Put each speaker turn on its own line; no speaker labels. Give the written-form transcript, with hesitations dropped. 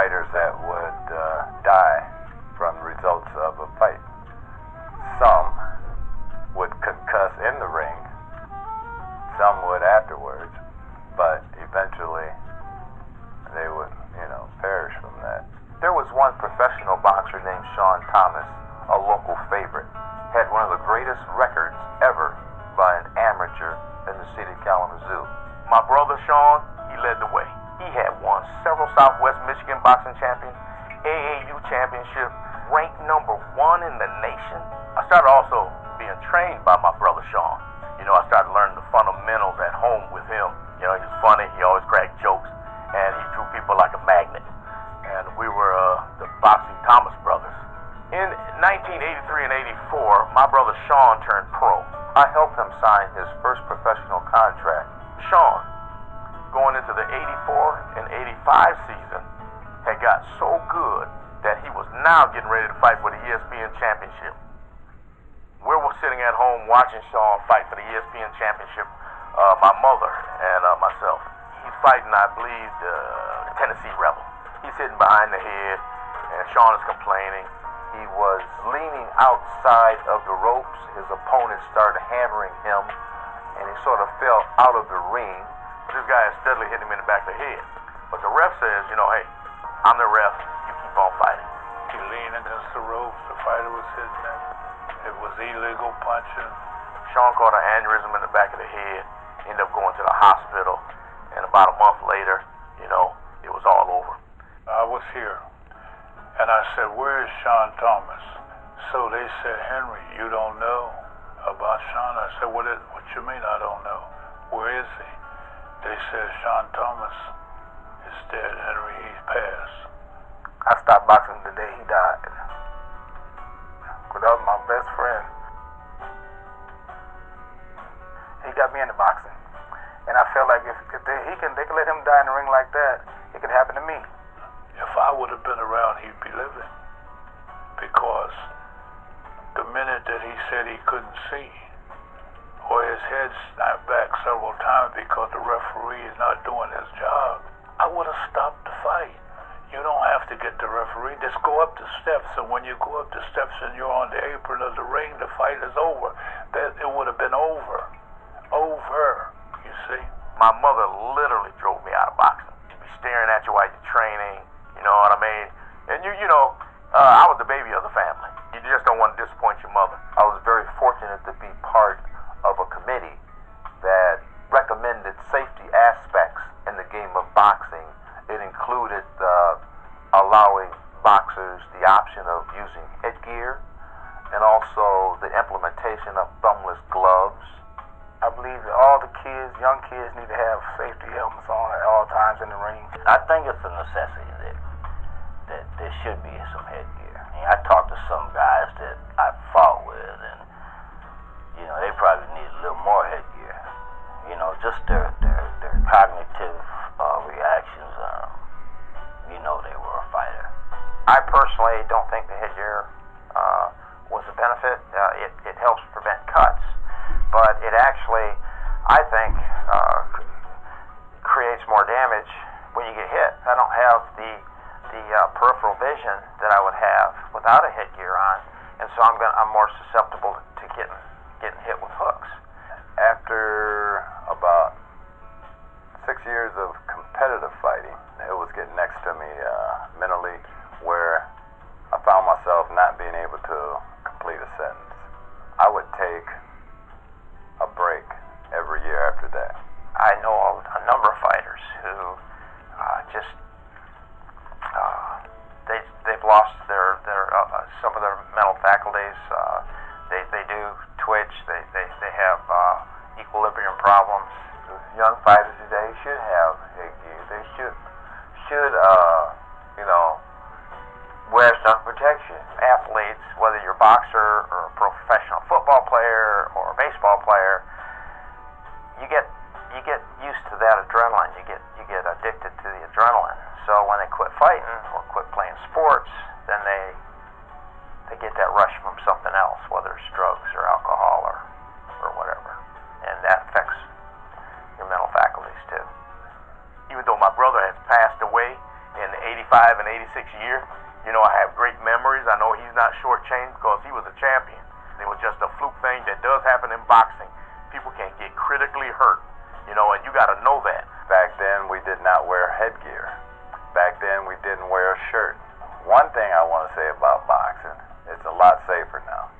fighters that would die from the results of a fight. Some would concuss in the ring, some would afterwards, but eventually they would, perish from that.
There was one professional boxer named Sean Thomas, a local favorite, had one of the greatest records ever by an amateur in the city of Kalamazoo. My brother Sean, he led the way. He had won several Southwest Michigan boxing champions, AAU championship, ranked number 1 in the nation. I started also being trained by my brother Sean. I started learning the fundamentals at home with him. He was funny, he always cracked jokes, and he drew people like a magnet. And we were the Boxing Thomas brothers. In 1983 and 84, my brother Sean turned pro. I helped him sign his first professional contract. Sean, going into the 84 and 85 season, had got so good that he was now getting ready to fight for the ESPN championship. We were sitting at home watching Sean fight for the ESPN championship, my mother and myself. He's fighting, I believe, the Tennessee Rebel. He's sitting behind the head, and Sean is complaining. He was leaning outside of the ropes. His opponent started hammering him, and he sort of fell out of the ring. This guy is steadily hitting him in the back of the head. But the ref says, hey, I'm the ref. You keep on fighting.
He leaned against the ropes. The fighter was hitting him. It was illegal punching.
Sean caught an aneurysm in the back of the head, ended up going to the hospital, and about a month later, it was all over.
I was here, and I said, where is Sean Thomas? So they said, Henry, you don't know about Sean? I said, what you mean I don't know? Where is he? They said, Sean Thomas is dead, Henry, he's passed.
I stopped boxing the day he died. That was my best friend. He got me into boxing. And I felt like if they could let him die in the ring like that, it could happen to me.
If I would have been around, he'd be living. Because the minute that he said he couldn't see, or his head snapped back several times because the referee is not doing his job, I would have stopped the fight. You don't have to get the referee. Just go up the steps, and when you go up the steps and you're on the apron of the ring, the fight is over. It would have been over. Over, you see. My mother literally drove me out of boxing. She'd be staring at you while you're training, you know what I mean? And I was the baby of the family. You just don't want to disappoint your mother. I was very fortunate to be part of a committee that recommended safety aspects in the game of boxing. It included allowing boxers the option of using headgear and also the implementation of thumbless gloves.
I believe that all the kids, young kids, need to have safety helmets on at all times in the ring.
I think it's a necessity that there should be some headgear. I talked to some guys that I fought with, and they probably need a little more headgear. Just their cognitive reactions. They were a fighter.
I personally don't think the headgear was a benefit. It helps prevent cuts, but it actually, I think, creates more damage when you get hit. I don't have the peripheral vision that I would have without a headgear on, and so I'm more susceptible to getting hit with hooks.
After about 6 years of competitive fighting, it was getting next to me mentally, where I found myself not being able to complete a sentence. I would take a break every year after that.
I know a number of fighters who they've lost their some of their mental faculties. They do twitch. They have equilibrium problems.
Young fighters today should have headgear. They should wear some protection.
Athletes, whether you're a boxer or a professional football player or a baseball player, you get used to that adrenaline. You get addicted to the adrenaline. So when they quit fighting or quit playing sports, then they get that rush from something else, whether it's drugs or alcohol or whatever, and that affects your mental faculties too. Even though my brother has passed away in the 85 and 86 year. You know, I have great memories. I know he's not shortchanged because he was a champion. It was just a fluke thing that does happen in boxing. People can get critically hurt, you know, and you got to know that.
Back then, we did not wear headgear. Back then, we didn't wear a shirt. One thing I want to say about boxing, it's a lot safer now.